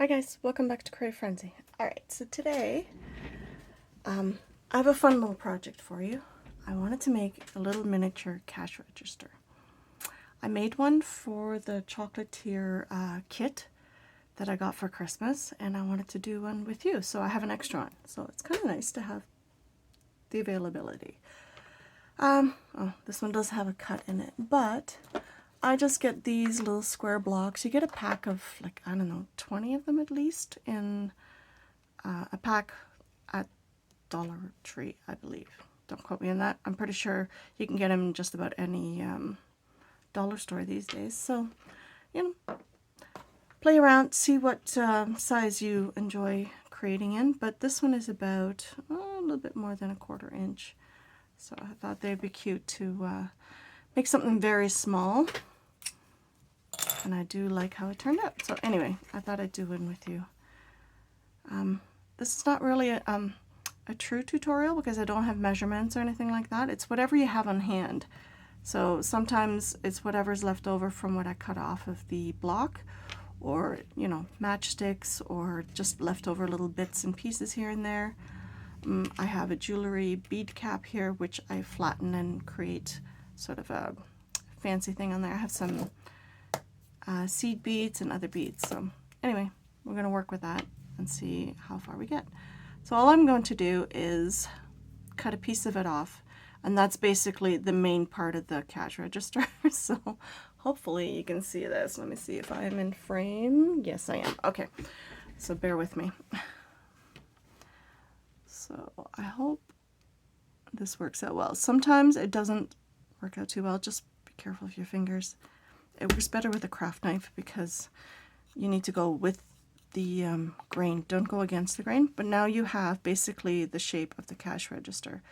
Hi guys, welcome back to Creative Frenzy. Alright, so today I have a fun little project for you. I wanted to make a little miniature cash register. I made one for the chocolatier kit that I got for Christmas, and I wanted to do one with you, so I have an extra one. So it's kind of nice to have the availability. Oh, this one does have a cut in it, but I just get these little square blocks. You get a pack of, like, I don't know, 20 of them at least in a pack at Dollar Tree, I believe. Don't quote me on that. I'm pretty sure you can get them in just about any dollar store these days. So, you know, play around, see what size you enjoy creating in. But this one is about a little bit more than 1/4 inch. So I thought they'd be cute to make something very small. And I do like how it turned out. So anyway, I thought I'd do one with you. This is not really a true tutorial because I don't have measurements or anything like that. It's whatever you have on hand. So sometimes it's whatever's left over from what I cut off of the block, or, you know, matchsticks, or just leftover little bits and pieces here and there. I have a jewelry bead cap here, which I flatten and create sort of a fancy thing on there. I have some seed beads and other beads. So anyway, we're going to work with that and see how far we get. So all I'm going to do is cut a piece of it off, and that's basically the main part of the cash register. So hopefully you can see this. Let me see if I am in frame. Yes, I am. Okay, so bear with me. So I hope this works out well. Sometimes it doesn't work out too well. Just be careful of your fingers. It works better with a craft knife because you need to go with the grain. Don't go against the grain. But now you have basically the shape of the cash register.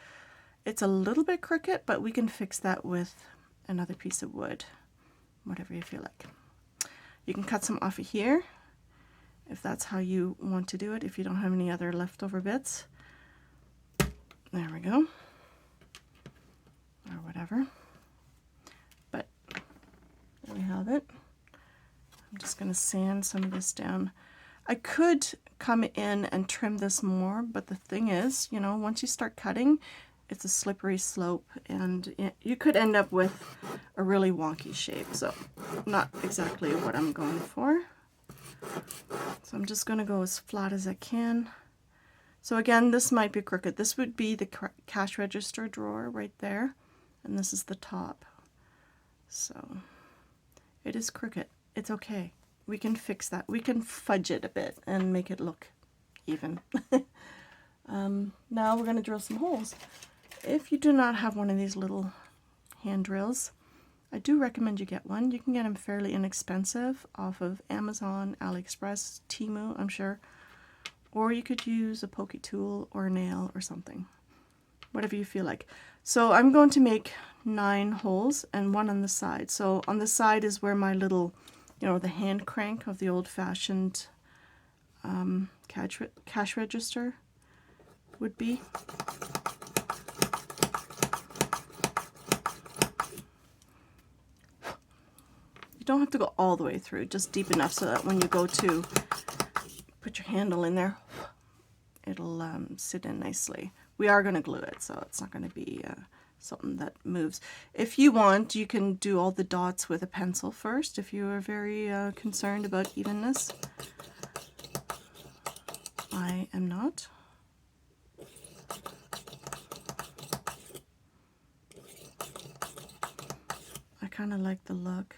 It's a little bit crooked, but we can fix that with another piece of wood, whatever you feel like. You can cut some off of here if that's how you want to do it, if you don't have any other leftover bits. There we go. Or whatever. But there we have it. I'm just going to sand some of this down. I could come in and trim this more, but the thing is, you know, once you start cutting, it's a slippery slope, and you could end up with a really wonky shape. So not exactly what I'm going for. So I'm just going to go as flat as I can. So again, this might be crooked. This would be the cash register drawer right there, and this is the top. So it is crooked. It's okay. We can fix that. We can fudge it a bit and make it look even. Now we're going to drill some holes. If you do not have one of these little hand drills, I do recommend you get one. You can get them fairly inexpensive off of Amazon, AliExpress, Temu, I'm sure. Or you could use a pokey tool or a nail or something. Whatever you feel like. So I'm going to make 9 holes and one on the side. So on the side is where my little, you know, the hand crank of the old-fashioned cash register would be. You don't have to go all the way through, just deep enough so that when you go to put your handle in there, it'll sit in nicely. We are going to glue it, so it's not going to be something that moves. If you want, you can do all the dots with a pencil first if you are very concerned about evenness. I am not. I kind of like the look.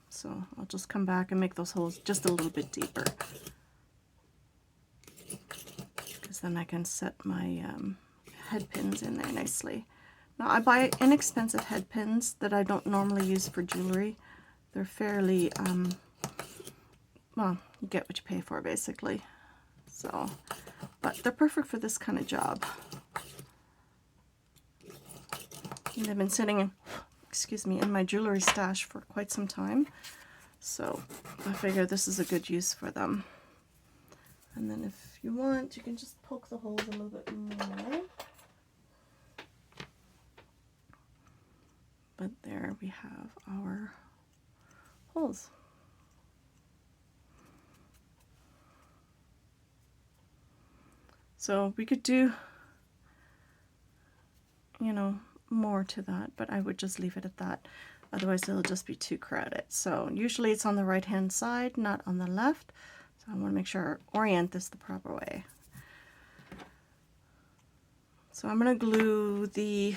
So I'll just come back and make those holes just a little bit deeper, because then I can set my head pins in there nicely. Now I buy inexpensive head pins that I don't normally use for jewelry. They're fairly, well, you get what you pay for basically. So, but they're perfect for this kind of job. And they've been sitting in, excuse me, in my jewelry stash for quite some time. So I figure this is a good use for them. And then if you want, you can just poke the holes a little bit more. But there we have our holes. So we could do, you know, more to that, but I would just leave it at that. Otherwise it'll just be too crowded. So usually it's on the right hand side, not on the left. So I want to make sure I orient this the proper way. So I'm going to glue the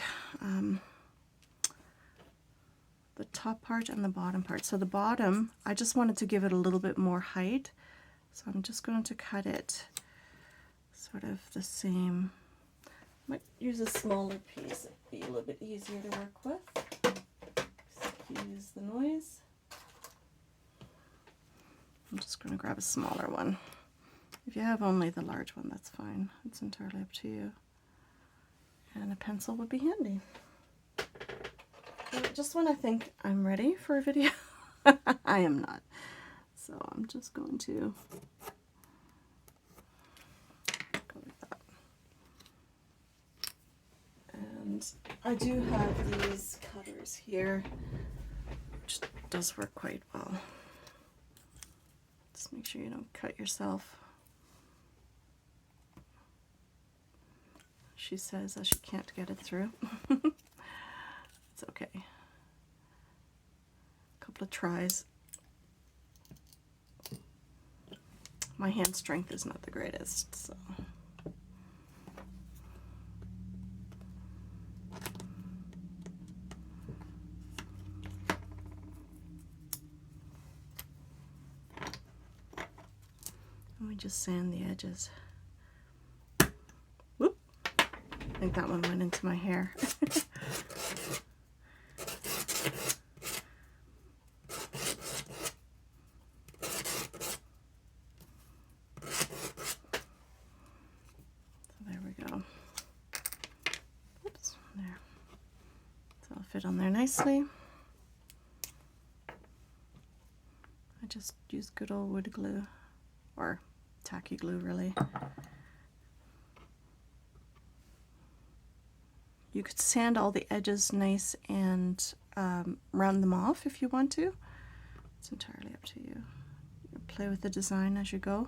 top part and the bottom part. So the bottom, I just wanted to give it a little bit more height. So I'm just going to cut it sort of the same. Might use a smaller piece, it'd be a little bit easier to work with. Excuse the noise. I'm just going to grab a smaller one. If you have only the large one, that's fine. It's entirely up to you. And a pencil would be handy. And just when I think I'm ready for a video, I am not. So I'm just going to go like that. And I do have these cutters here, which does work quite well. Just make sure you don't cut yourself. She says that she can't get it through. It's okay. A couple of tries. My hand strength is not the greatest, so. And we just sand the edges. Whoop! I think that one went into my hair. Fit on there nicely. I just use good old wood glue, or tacky glue really. You could sand all the edges nice and round them off if you want to. It's entirely up to you. You play with the design as you go.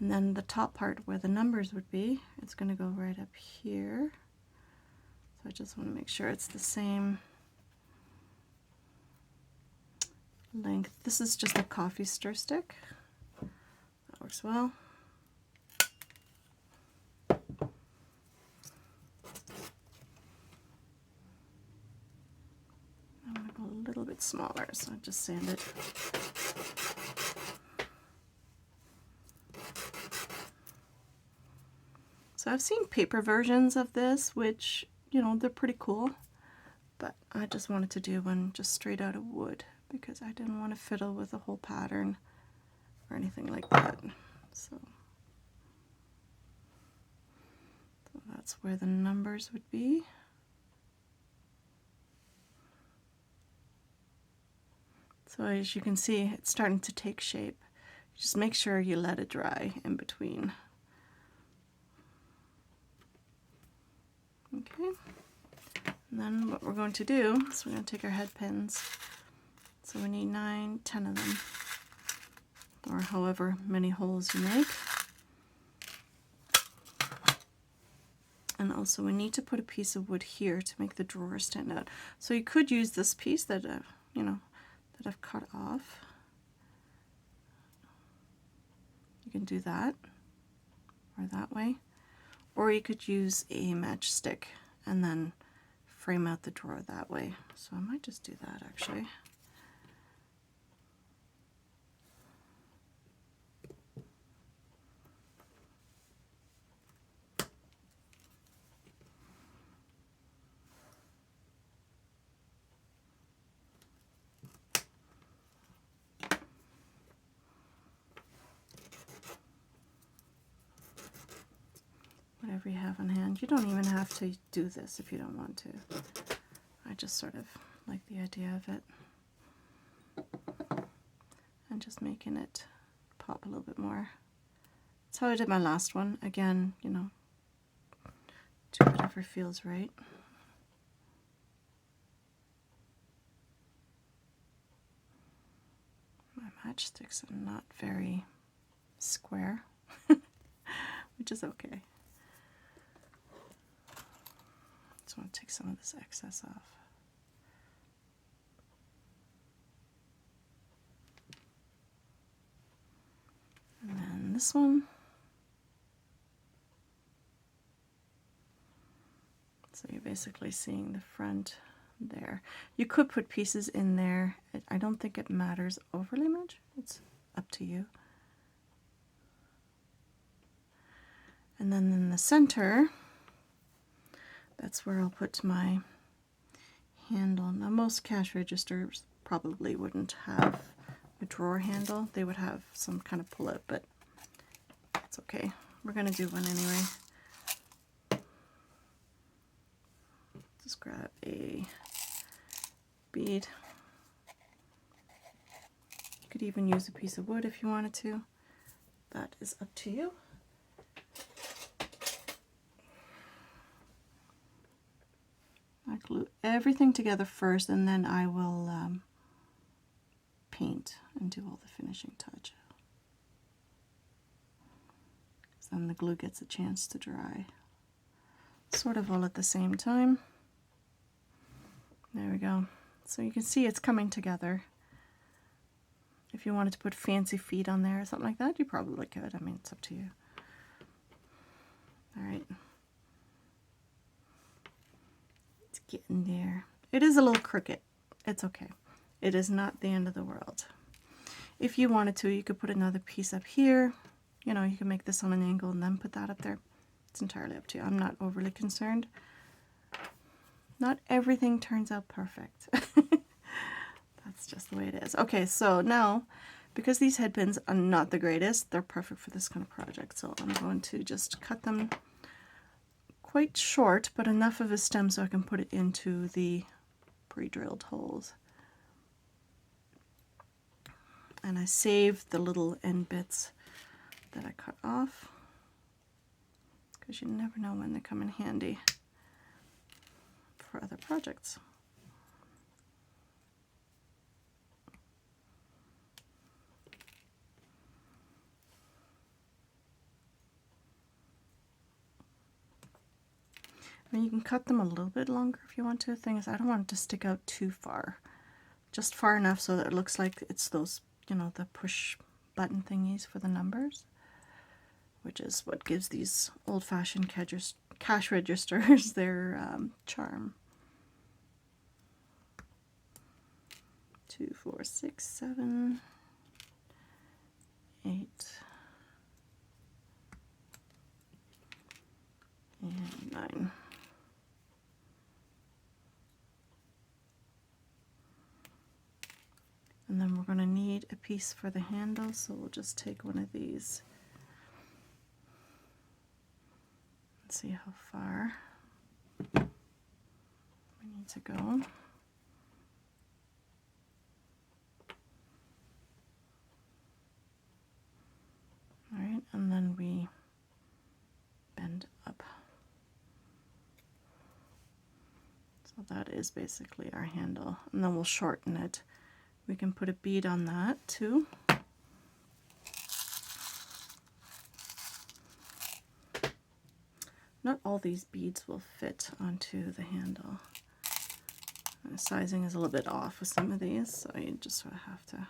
And then the top part where the numbers would be, it's going to go right up here. So I just want to make sure it's the same length. This is just a coffee stir stick. That works well. I'm going to go a little bit smaller, so I just sand it. So I've seen paper versions of this, which, you know, they're pretty cool, but I just wanted to do one just straight out of wood because I didn't want to fiddle with the whole pattern or anything like that. So that's where the numbers would be. So as you can see, it's starting to take shape. Just make sure you let it dry in between. Okay. And then what we're going to do is we're going to take our head pins. So we need 9, 10 of them, or however many holes you make. And also we need to put a piece of wood here to make the drawer stand out. So you could use this piece that you know, that I've cut off. You can do that, or that way. Or you could use a matchstick and then frame out the drawer that way. So I might just do that actually. Whatever you have on hand. You don't even have to do this if you don't want to. I just sort of like the idea of it. and just making it pop a little bit more. That's how I did my last one. Again, you know, do whatever feels right. My matchsticks are not very square, which is okay. Just want to take some of this excess off. And then this one. So you're basically seeing the front there. You could put pieces in there. I don't think it matters overly much. It's up to you. And then in the center, that's where I'll put my handle. Now most cash registers probably wouldn't have a drawer handle. They would have some kind of pull-out, but it's okay. We're going to do one anyway. Just grab a bead. You could even use a piece of wood if you wanted to. That is up to you. I glue everything together first, and then I will paint and do all the finishing touch. So then the glue gets a chance to dry. Sort of all at the same time. There we go. So you can see it's coming together. If you wanted to put fancy feet on there or something like that, you probably could. I mean, it's up to you. All right. It's getting there. It is a little crooked. It's okay. It is not the end of the world. If you wanted to, you could put another piece up here. You know, you can make this on an angle and then put that up there. It's entirely up to you. I'm not overly concerned. Not everything turns out perfect. That's just the way it is. Okay, so now, because these head pins are not the greatest, they're perfect for this kind of project. So I'm going to just cut them quite short, but enough of a stem so I can put it into the pre-drilled holes. And I saved the little end bits that I cut off, because you never know when they come in handy for other projects. And you can cut them a little bit longer if you want to. The thing is, I don't want it to stick out too far. Just far enough so that it looks like it's those, you know, the push button thingies for the numbers, which is what gives these old-fashioned cash registers their charm. 2, 4, 6, 7, 8, and 9. And then we're going to need a piece for the handle, so we'll just take one of these. Let's see how far we need to go. All right, and then we bend up. So that is basically our handle, and then we'll shorten it. We can put a bead on that too. Not all these beads will fit onto the handle. And the sizing is a little bit off with some of these, so you just sort of have to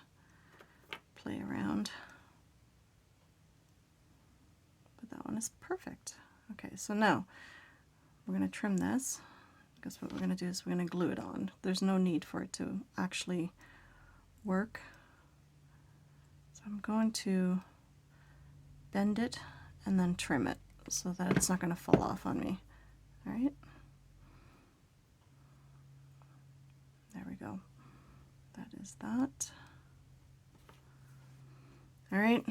play around. But that one is perfect. Okay, so now we're going to trim this, because what we're going to do is we're going to glue it on. There's no need for it to actually work. So I'm going to bend it and then trim it so that it's not going to fall off on me. All right. There we go. That is that. All right.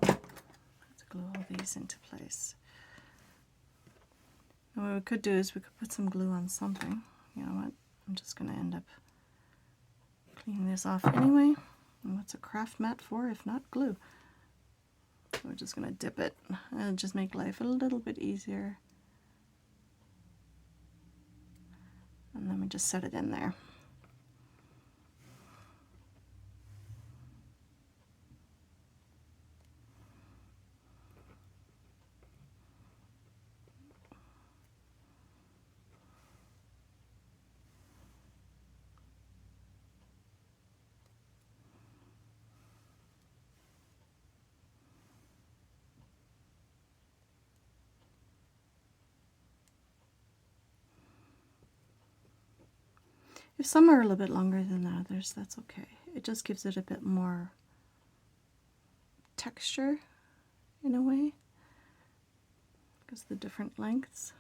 Let's glue all these into place. And what we could do is we could put some glue on something. You know what? I'm just going to end up clean this off anyway. And what's a craft mat for if not glue? So we're just going to dip it and just make life a little bit easier. And then we just set it in there. If some are a little bit longer than others, that's okay. It just gives it a bit more texture in a way, because the different lengths.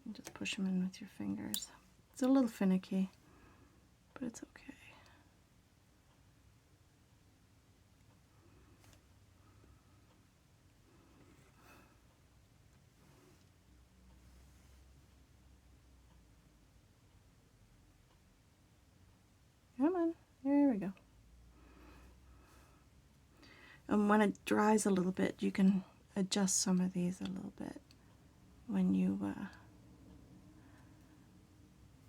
You just push them in with your fingers. It's a little finicky, but it's okay. Come on, there we go. And when it dries a little bit, you can adjust some of these a little bit when you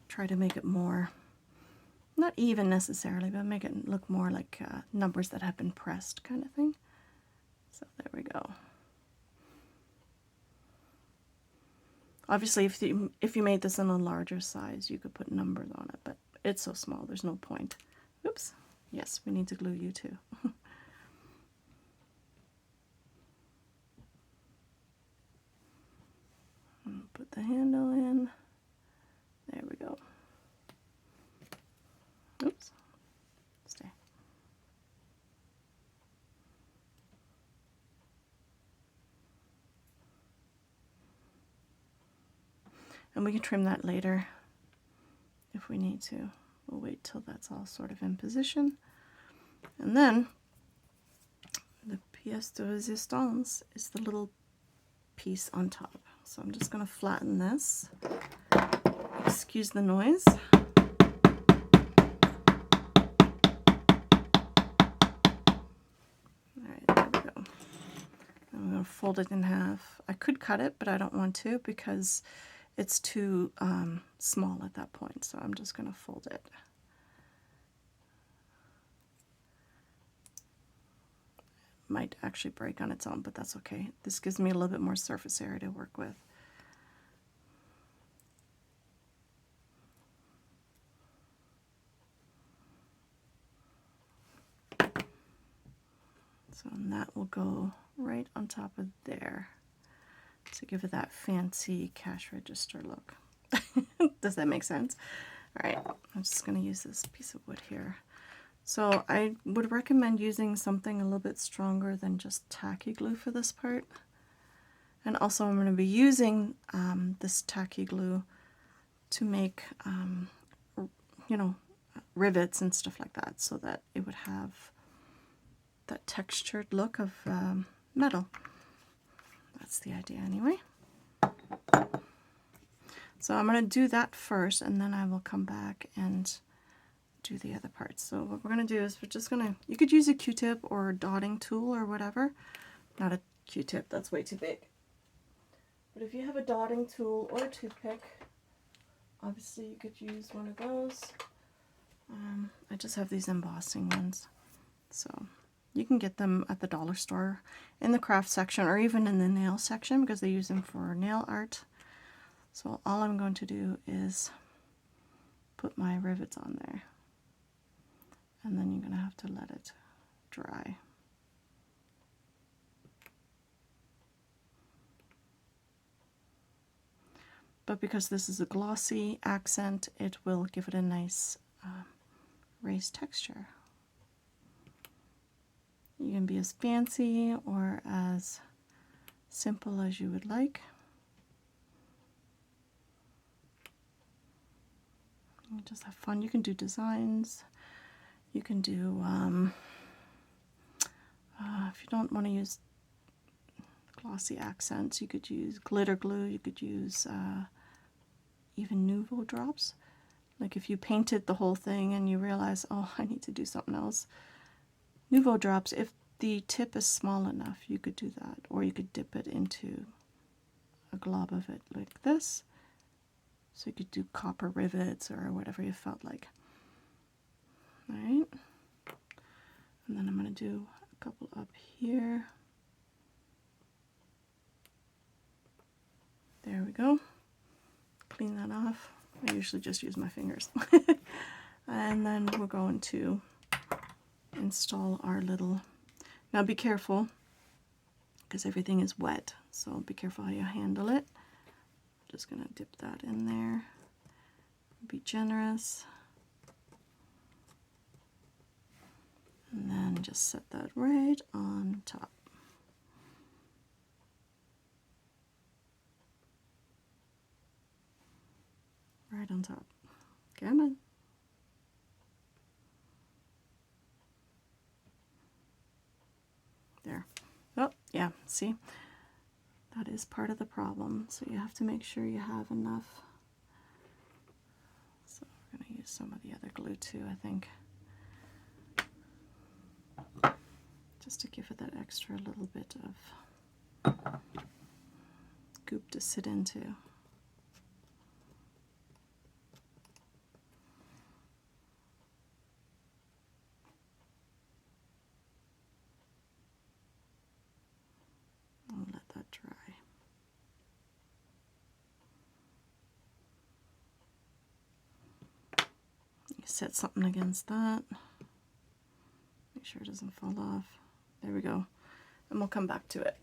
try to make it more, not even necessarily, but make it look more like numbers that have been pressed kind of thing. So there we go. Obviously, if you made this in a larger size, you could put numbers on it, but it's so small, there's no point. Oops. Yes, we need to glue you too. Put the handle in. There we go. Oops. Stay. And we can trim that later if we need to. We'll wait till that's all sort of in position. And then the pièce de résistance is the little piece on top. So I'm just going to flatten this. Excuse the noise. Alright, there we go. I'm going to fold it in half. I could cut it, but I don't want to because it's too small at that point. So I'm just going to fold it. Might actually break on its own, but that's okay. This gives me a little bit more surface area to work with. So that will go right on top of there to give it that fancy cash register look. Does that make sense? All right, I'm just going to use this piece of wood here. So I would recommend using something a little bit stronger than just tacky glue for this part. And also I'm going to be using this tacky glue to make, you know, rivets and stuff like that, so that it would have that textured look of metal. That's the idea anyway. So I'm going to do that first, and then I will come back and do the other parts. So what we're going to do is we're just going to, you could use a Q-tip or a dotting tool or whatever. Not a Q-tip, that's way too big. But if you have a dotting tool or a toothpick, obviously you could use one of those. I just have these embossing ones. So you can get them at the dollar store, in the craft section, or even in the nail section, because they use them for nail art. So all I'm going to do is put my rivets on there. And then you're going to have to let it dry. But because this is a glossy accent, it will give it a nice raised texture. You can be as fancy or as simple as you would like. You just have fun. You can do designs. You can do, if you don't want to use glossy accents, you could use glitter glue. You could use Nouveau drops. Like if you painted the whole thing and you realize, oh, I need to do something else. Nouveau drops, if the tip is small enough, you could do that. Or you could dip it into a glob of it like this. So you could do copper rivets or whatever you felt like. All right. And then I'm going to do a couple up here. There we go. Clean that off. I usually just use my fingers. And then we're going to install our little... Now be careful, because everything is wet, so be careful how you handle it. I'm just going to dip that in there. Be generous. And then just set that right on top. Right on top. Come on. There. Oh, yeah, see? That is part of the problem. So you have to make sure you have enough. So we're going to use some of the other glue too, I think. Just to give it that extra little bit of goop to sit into. I'll let that dry. You set something against that. Make sure it doesn't fall off. There we go. And we'll come back to it.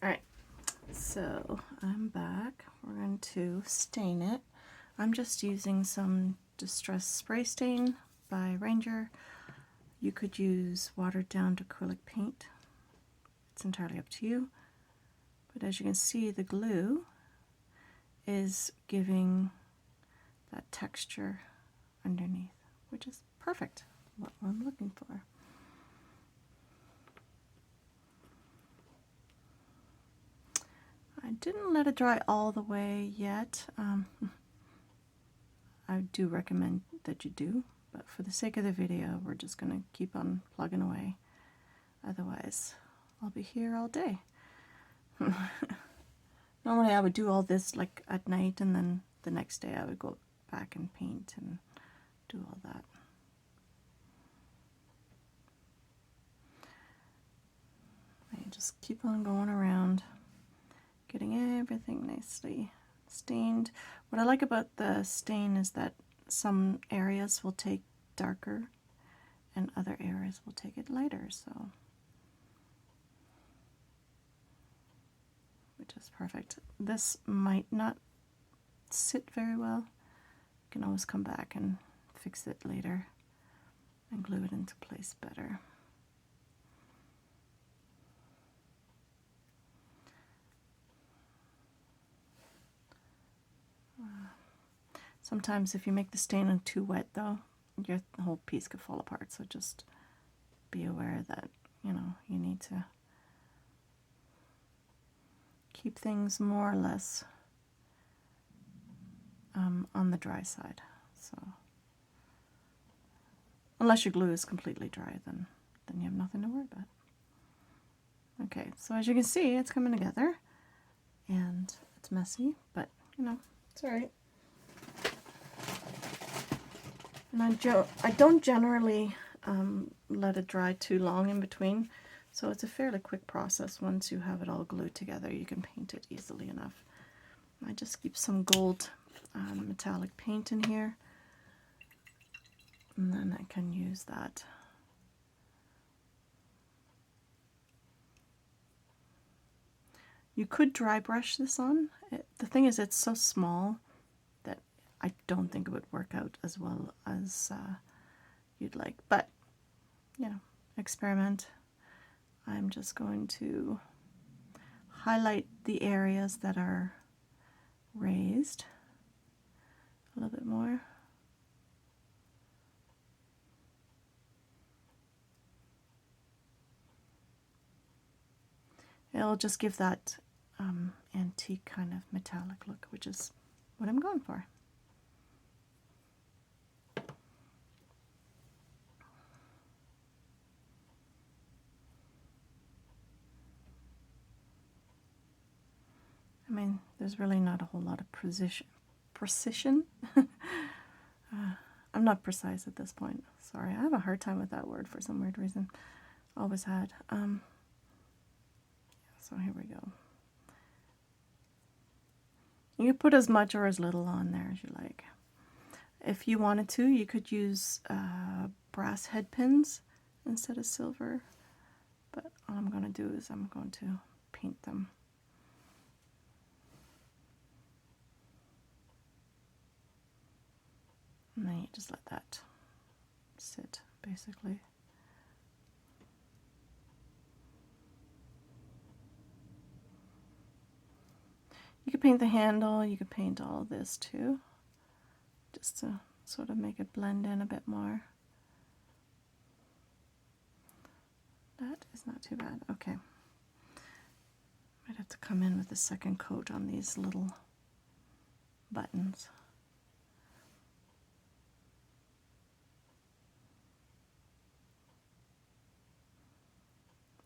Alright, so I'm back. We're going to stain it. I'm just using some Distress Spray Stain by Ranger. You could use watered down acrylic paint. It's entirely up to you. But as you can see, the glue is giving that texture underneath, which is perfect, what I'm looking for. I didn't let it dry all the way yet. I do recommend that you do, but for the sake of the video, we're just going to keep on plugging away. Otherwise, I'll be here all day. Normally I would do all this like at night, and then the next day I would go back and paint and do all that. I just keep on going around, getting everything nicely stained. What I like about the stain is that some areas will take darker and other areas will take it lighter, so which is perfect. This might not sit very well. You can always come back and fix it later and glue it into place better. Sometimes if you make the stain too wet though, your whole piece could fall apart, so just be aware that, you know, you need to keep things more or less on the dry side. So unless your glue is completely dry, then you have nothing to worry about. Okay, so as you can see, it's coming together and it's messy, but you know, it's all right. And I don't generally let it dry too long in between, so it's a fairly quick process. Once you have it all glued together, you can paint it easily enough. I just keep some gold metallic paint in here, and then I can use that. You could dry brush this on. The thing is, it's so small that I don't think it would work out as well as you'd like, but you know, experiment. I'm just going to highlight the areas that are raised a little bit more. It'll just give that antique kind of metallic look, which is what I'm going for. I mean, there's really not a whole lot of precision. I'm not precise at this point. Sorry, I have a hard time with that word for some weird reason. Always had. So here we go. You can put as much or as little on there as you like. If you wanted to, you could use brass head pins instead of silver. But all I'm going to do is I'm going to paint them. And then you just let that sit, basically. You could paint the handle, you could paint all of this too, just to sort of make it blend in a bit more. That is not too bad. Okay. Might have to come in with a second coat on these little buttons.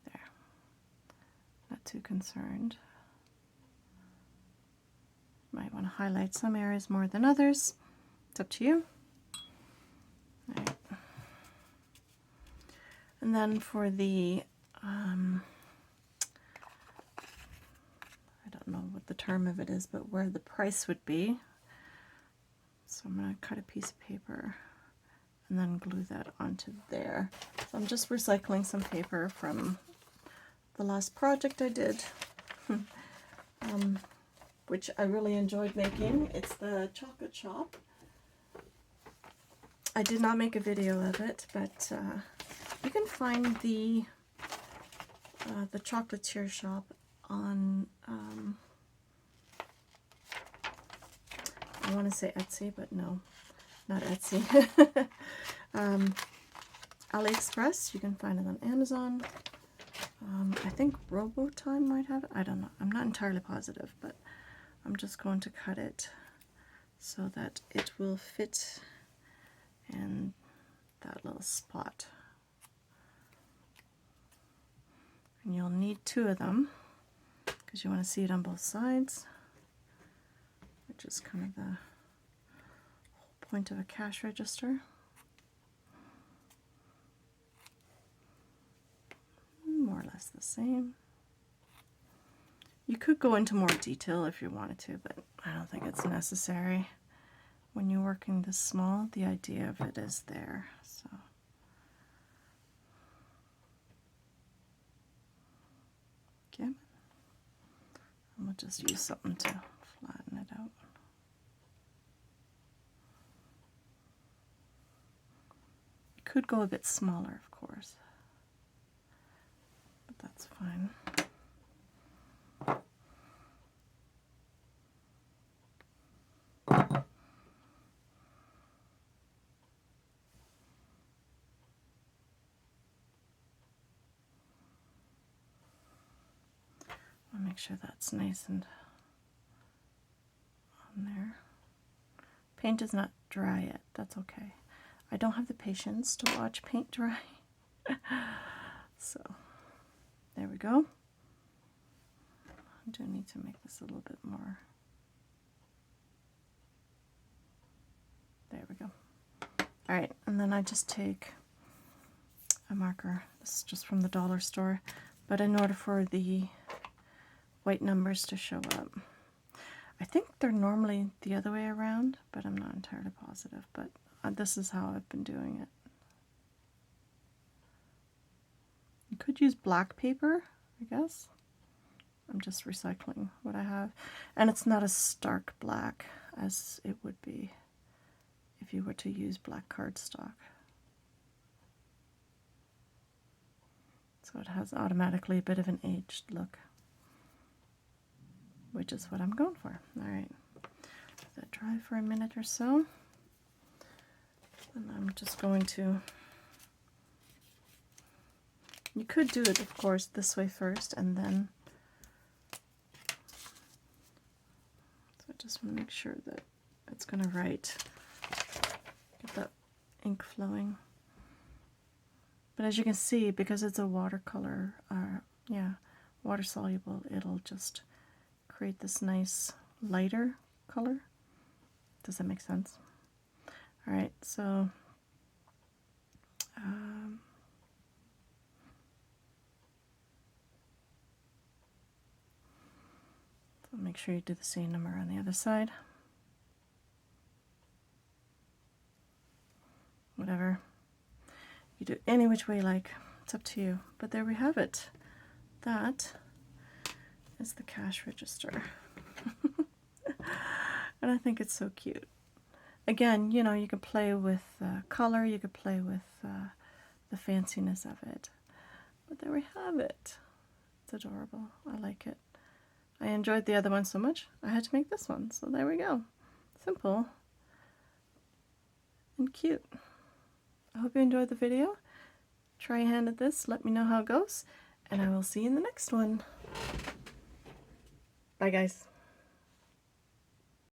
There. Not too concerned. Might want to highlight some areas more than others. It's up to you. All right. And then for the, I don't know what the term of it is, but where the price would be. So I'm going to cut a piece of paper and then glue that onto there. So I'm just recycling some paper from the last project I did. Which I really enjoyed making. It's the chocolate shop. I did not make a video of it, but you can find the chocolatier shop on, I want to say Etsy, but no, not Etsy. AliExpress, you can find it on Amazon. I think Robotime might have it. I don't know. I'm not entirely positive, but I'm just going to cut it so that it will fit in that little spot. And you'll need 2 of them because you want to see it on both sides, which is kind of the whole point of a cash register. More or less the same. You could go into more detail if you wanted to, but I don't think it's necessary. When you're working this small, the idea of it is there. So okay. And we'll just use something to flatten it out. You could go a bit smaller, of course, but that's fine. I'll make sure that's nice and on there. Paint is not dry yet. That's okay. I don't have the patience to watch paint dry. So, there we go. I do need to make this a little bit more. There we go. All right, and then I just take a marker. This is just from the dollar store, but in order for the white numbers to show up, I think they're normally the other way around, but I'm not entirely positive, but this is how I've been doing it. You could use black paper, I guess. I'm just recycling what I have, and it's not as stark black as it would be if you were to use black cardstock. So it has automatically a bit of an aged look, which is what I'm going for. All right, let that dry for a minute or so. And I'm just going to, you could do it, of course, this way first and then Just want to make sure that it's going to write. Get that ink flowing. But as you can see, because it's a watercolor, water soluble, it'll just create this nice lighter color. Does that make sense? All right, so make sure you do the same number on the other side. Whatever. You do any which way you like. It's up to you. But there we have it. That is the cash register. And I think it's so cute. Again, you know, you can play with color, you could play with the fanciness of it. But there we have it. It's adorable. I like it. I enjoyed the other one so much, I had to make this one. So there we go. Simple and cute. I hope you enjoyed the video. Try a hand at this, let me know how it goes, and I will see you in the next one. Bye guys.